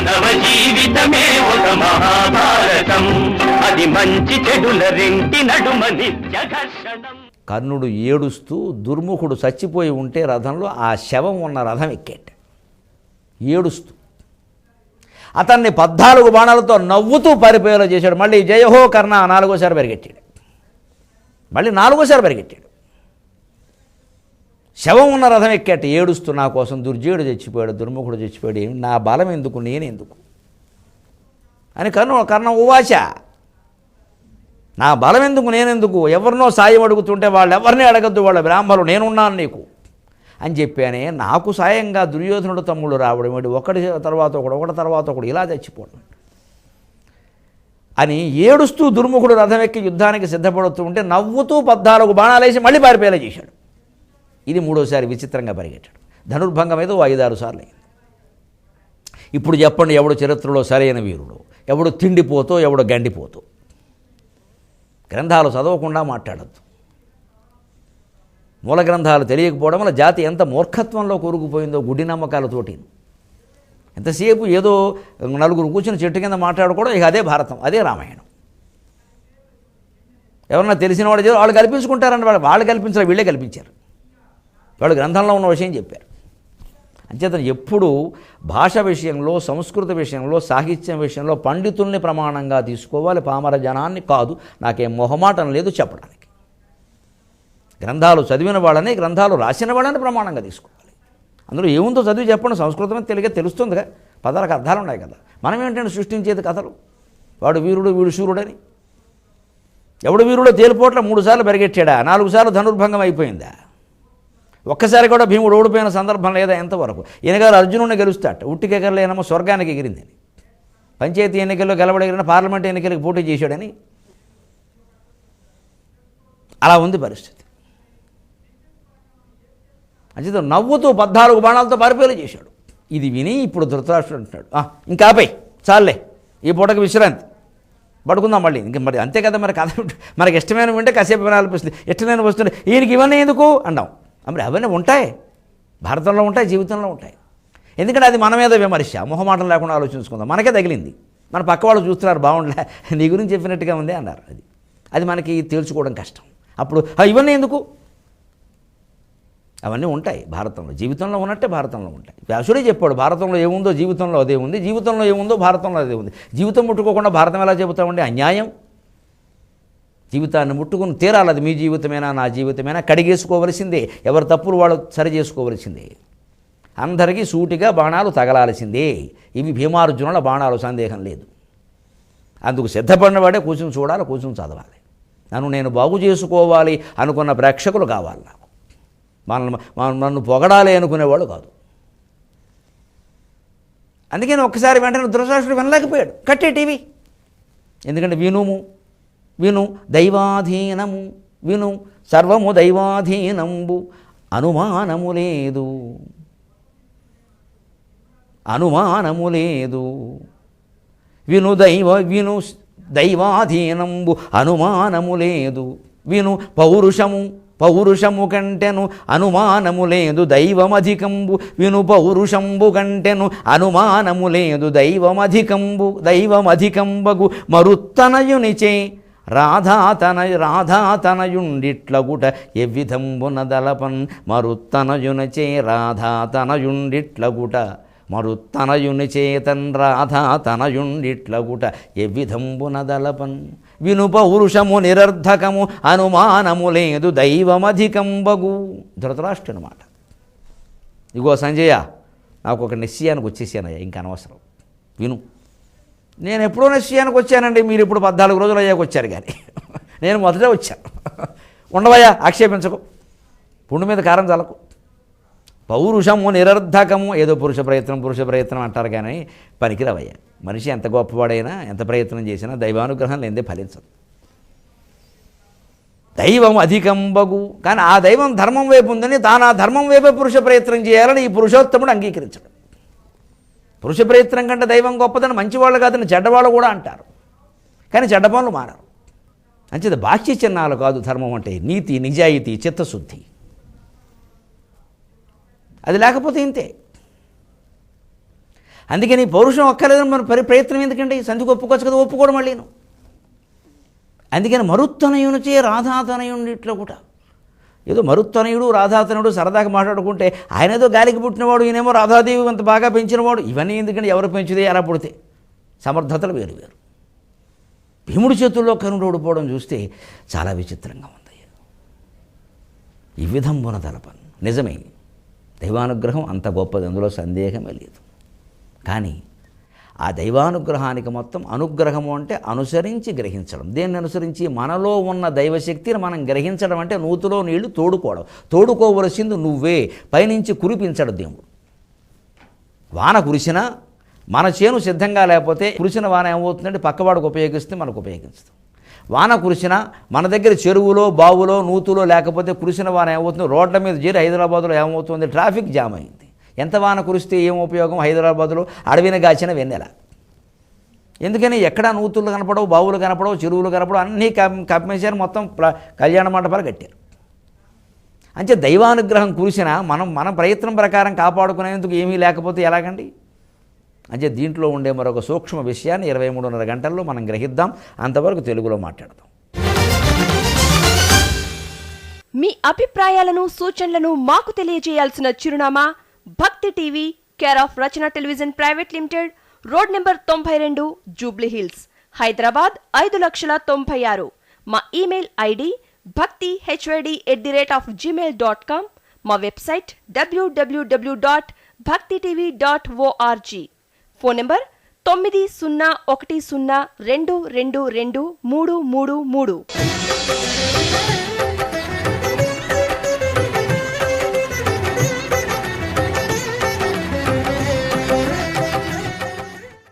మానవ జీవితమే ఒక మహాభారతం, అది మంచి చెడుల రెంటి నడుమ నిత్య ఘర్షణం. కర్ణుడు ఏడుస్తూ దుర్ముఖుడు చచ్చిపోయి ఉంటే రథంలో ఆ శవం ఉన్న రథం ఎక్కేట ఏడుస్తూ. అతన్ని 14 బాణాలతో నవ్వుతూ పరిపేలో చేశాడు. మళ్ళీ జయహో కర్ణ 4వసారి పరిగెట్టాడు. మళ్ళీ 4వసారి పరిగెట్టాడు. శవం ఉన్న రథం ఎక్కేట ఏడుస్తూ, నా కోసం దుర్జయుడు చచ్చిపోయాడు, దుర్ముఖుడు చచ్చిపోయాడు, ఏమి నా బలం ఎందుకు, నేనెందుకు అని కర్ణ ఉవాచ. నా బలం ఎందుకు, నేనెందుకు, ఎవరినో సాయం అడుగుతుంటే వాళ్ళు ఎవరిని అడగద్దు, వాళ్ళ బ్రాహ్మణులు, నేనున్నాను నీకు అని చెప్పానే. నాకు సాయంగా దుర్యోధనుడు తమ్ముడు రావడం ఏంటి, ఒకటి తర్వాత ఒకడు ఇలా చచ్చిపోవడం అని ఏడుస్తూ దుర్ముఖుడు రథం ఎక్కి యుద్ధానికి సిద్ధపడుతూ ఉంటే నవ్వుతూ 14 బాణాలేసి మళ్ళీ పారిపోయేలా చేశాడు. ఇది 3వసారి విచిత్రంగా పరిగెట్టాడు. ధనుర్భంగం ఏదో 5-6 సార్లు అయింది. ఇప్పుడు చెప్పండి, ఎవడు చరిత్రలో సరైన వీరుడు, ఎవడు తిండిపోతో, ఎవడు గండిపోతో. గ్రంథాలు చదవకుండా మాట్లాడద్దు. మూల గ్రంథాలు తెలియకపోవడం వల్ల జాతి ఎంత మూర్ఖత్వంలో కూరుకుపోయిందో, గుడ్డి నమ్మకాలతోటి. ఎంతసేపు ఏదో నలుగురు కూర్చుని చెట్టు కింద మాట్లాడుకోవడం, ఇక అదే భారతం, అదే రామాయణం. ఎవరన్నా తెలిసిన వాడు వాళ్ళు కల్పించుకుంటారని వాళ్ళు కల్పించారు, వీళ్ళే కల్పించారు. వాళ్ళు గ్రంథంలో ఉన్న విషయం చెప్పారు. అంచేత ఎప్పుడూ భాష విషయంలో, సంస్కృత విషయంలో, సాహిత్యం విషయంలో పండితుల్ని ప్రమాణంగా తీసుకోవాలి, పామర జనాన్ని కాదు. నాకేం మొహమాటం లేదు చెప్పడానికి. గ్రంథాలు చదివిన వాళ్ళని, గ్రంథాలు రాసిన వాళ్ళని ప్రమాణంగా తీసుకోవాలి. అందులో ఏముందో చదివి చెప్పండి. సంస్కృతం తెలియక తెలుస్తుందిగా, పదాలకు అర్థాలు ఉన్నాయి కదా. మనం ఏంటంటే సృష్టించేది కథలు. వాడు వీరుడు, వీడు శూరుడని. ఎవడు వీరుడో తేలిపోట్ల 3 సార్లు పరిగెట్టాడా, 4 సార్లు ధనుర్భంగం అయిపోయిందా, ఒక్కసారి కూడా భీముడు ఓడిపోయిన సందర్భం లేదా ఎంతవరకు. ఈయనగారు అర్జునుడిని గెలుస్తాట, ఉట్టికెగరలేనమో స్వర్గానికి ఎగిరిందని. పంచాయతీ ఎన్నికల్లో గెలవడగిరిన, పార్లమెంట్ ఎన్నికలకు పోటీ చేశాడని. అలా ఉంది పరిస్థితి. అంచేత నవ్వుతూ 14 బాణాలతో పారిపోయేలా చేశాడు. ఇది విని ఇప్పుడు ధృతరాష్ట్రుడు అంటున్నాడు, ఇంకా ఆపై చాలే, ఈ పూటకి విశ్రాంతి, పడుకుందాం మళ్ళీ. ఇంక మరి అంతే కదా, మరి కథ మనకి ఇష్టమైన వింటే కాసేపు వినాలనిపిస్తుంది. ఇష్టమైన వస్తుంది, ఈయనకి ఇవన్నీ ఎందుకు అన్నాం. మరి అవన్నీ ఉంటాయి, భారతంలో ఉంటాయి, జీవితంలో ఉంటాయి. ఎందుకంటే అది మన మీద విమర్శ, మొహమాటం లేకుండా ఆలోచించుకుందాం. మనకే తగిలింది, మన పక్క వాళ్ళు చూస్తున్నారు, బాగుండలే, నీ గురించి చెప్పినట్టుగా ఉంది అన్నారు. అది మనకి తేల్చుకోవడం కష్టం. అప్పుడు ఇవన్నీ ఎందుకు, అవన్నీ ఉంటాయి భారతంలో, జీవితంలో ఉన్నట్టే భారతంలో ఉంటాయి. వ్యాసుడే చెప్పాడు, భారతంలో ఏముందో జీవితంలో అదే ఉంది, జీవితంలో ఏముందో భారతంలో అదే ఉంది. జీవితం ముట్టుకోకుండా భారతం ఎలా చెబుతామండి, అన్యాయం. జీవితాన్ని ముట్టుకుని తీరాలి. అది మీ జీవితమేనా, నా జీవితమేనా, కడిగేసుకోవలసిందే. ఎవరి తప్పులు వాళ్ళు సరి చేసుకోవలసిందే. అందరికీ సూటిగా బాణాలు తగలాల్సిందే. ఇవి భీమార్జునుల బాణాలు, సందేహం లేదు. అందుకు సిద్ధపడినవాడే కూర్చుని చూడాలి, కూర్చుని చదవాలి. నేను బాగు చేసుకోవాలి అనుకున్న ప్రేక్షకులు కావాలి నాకు. నన్ను పొగడాలి అనుకునేవాడు కాదు. అందుకని ఒక్కసారి వెంటనే ధృతరాష్ట్రుడు వినలేకపోయాడు, కట్టే టీవీ. ఎందుకంటే విను దైవాధీనము, విను సర్వము దైవాధీనంబు, అనుమానము లేదు, విను దైవాధీనంబు, అనుమానము లేదు, విను పౌరుషము కంటెను అనుమానము లేదు, దైవమధికంబు, విను పౌరుషంబు కంటెను అనుమానము లేదు, దైవమధికంబగు మరుత్తనయునిచే రాధాతనయుండిట్లగుట ఎవ్విధంబున దలపన్, మరుత్తనయునిచే రాధాతనయుండిట్లగుట, మరుత్తనయునిచేతన్ రాధాతనయుండిట్లగుట ఎవ్విధంబున దలపన్, విను పౌరుషము నిరర్ధకము అనుమానము లేదు, దైవమధికంబగు. ధృతరాష్ట్రుని మాట. ఇగో సంజయ, నాకు ఒక నిశ్చయానికి వచ్చేసానయ్యా, ఇంకా అనవసరం, విను. నేను ఎప్పుడో నిశ్చయానికి వచ్చానండి, మీరు ఇప్పుడు 14 రోజులు అయ్యాక వచ్చారు. కానీ నేను మొదటే వచ్చాను. ఉండవయ్యా, ఆక్షేపించకు, పుండు మీద కారం చల్లకు. పౌరుషము నిరర్ధకము, ఏదో పురుష ప్రయత్నం అంటారు కానీ పనికిరవయ్యా. మనిషి ఎంత గొప్పవాడైనా, ఎంత ప్రయత్నం చేసినా దైవానుగ్రహం లేదే ఫలించదు. దైవం అధికంబగు, కానీ ఆ దైవం ధర్మం వైపు ఉందని తాను ఆ ధర్మం వైపే పురుష ప్రయత్నం చేయాలని ఈ పురుషోత్తముడు అంగీకరించడు. పురుష ప్రయత్నం కంటే దైవం గొప్పదని మంచివాళ్ళు కాదని చెడ్డవాళ్ళు కూడా అంటారు. కానీ చెడ్డ పనులు మారరు. అంచేది బాహ్య చిహ్నాలు కాదు ధర్మం అంటే, నీతి, నిజాయితీ, చిత్తశుద్ధి. అది లేకపోతే ఇంతే. అందుకని పౌరుషం ఒక్కలేదని మన ప్రయత్నం ఎందుకంటే సంధికి ఒప్పుకోవచ్చు కదా, ఒప్పుకోవడం మళ్ళీను. అందుకని మరుత్తనయునిచే రాధాతనయునిట్లో కూడా ఏదో మరుత్తనయుడు రాధాతనయుడు సరదాగా మాట్లాడుకుంటే ఆయన ఏదో గాలికి పుట్టినవాడు, ఈయనేమో రాధాదేవి అంత బాగా పెంచినవాడు. ఇవన్నీ ఎందుకంటే ఎవరు పెంచితే ఎలా పుడితే సమర్థతలు వేరు వేరు. భీముడి చేతుల్లో కర్ణుడు ఓడిపోవడం చూస్తే చాలా విచిత్రంగా ఉంది. ఈ విధంబున తలపన్ నిజమే, దైవానుగ్రహం అంత గొప్పది, అందులో సందేహమే లేదు. కానీ ఆ దైవానుగ్రహానికి మొత్తం అనుగ్రహము అంటే అనుసరించి గ్రహించడం. దేన్ని అనుసరించి? మనలో ఉన్న దైవశక్తిని మనం గ్రహించడం అంటే నూతులో నీళ్లు తోడుకోవడం. తోడుకోవలసింది నువ్వే, పైనుంచి కురిపించడు దేవుడు. వాన కురిసినా మన చేను సిద్ధంగా లేకపోతే కురిసిన వాన ఏమవుతుందంటే పక్కవాడికి ఉపయోగిస్తే మనకు ఉపయోగిస్తుంది. వాన కురిసినా మన దగ్గర చెరువులో బావులో నూతులో లేకపోతే కురిసిన వాన ఏమవుతుంది, రోడ్ల మీద చేరి హైదరాబాద్లో ఏమవుతుంది, ట్రాఫిక్ జామ్ అయింది. ఎంత వాన కురిస్తే ఏం ఉపయోగం? హైదరాబాద్లో అడవిని గాచిన వెన్నెల. ఎందుకని ఎక్కడా నూతులు కనపడవు, బావులు కనపడవు, చెరువులు కనపడవు, అన్నీ కమ్మేశారు, మొత్తం కళ్యాణ మండపాలు కట్టారు. అంటే దైవానుగ్రహం కురిసినా మన ప్రయత్నం ప్రకారం కాపాడుకునేందుకు ఏమీ లేకపోతే ఎలాగండి? అంటే దీంట్లో ఉండే మరొక సూక్ష్మ విషయాన్ని 23:30 గంటల్లో మనం గ్రహిద్దాం. అంతవరకు తెలుగులో మాట్లాడదాం. మీ అభిప్రాయాలను సూచనలను మాకు తెలియజేయాల్సిన చిరునామా భక్తి TV, care of Rachana television private limited, road number 92, Jubilee hills, Hyderabad 5,96,000. మా ఇమెయిల్ ఐడి bhaktihyd@gmail.com. మా వెబ్సైట్ www.bhaktitv.org. Phone number 9010222333.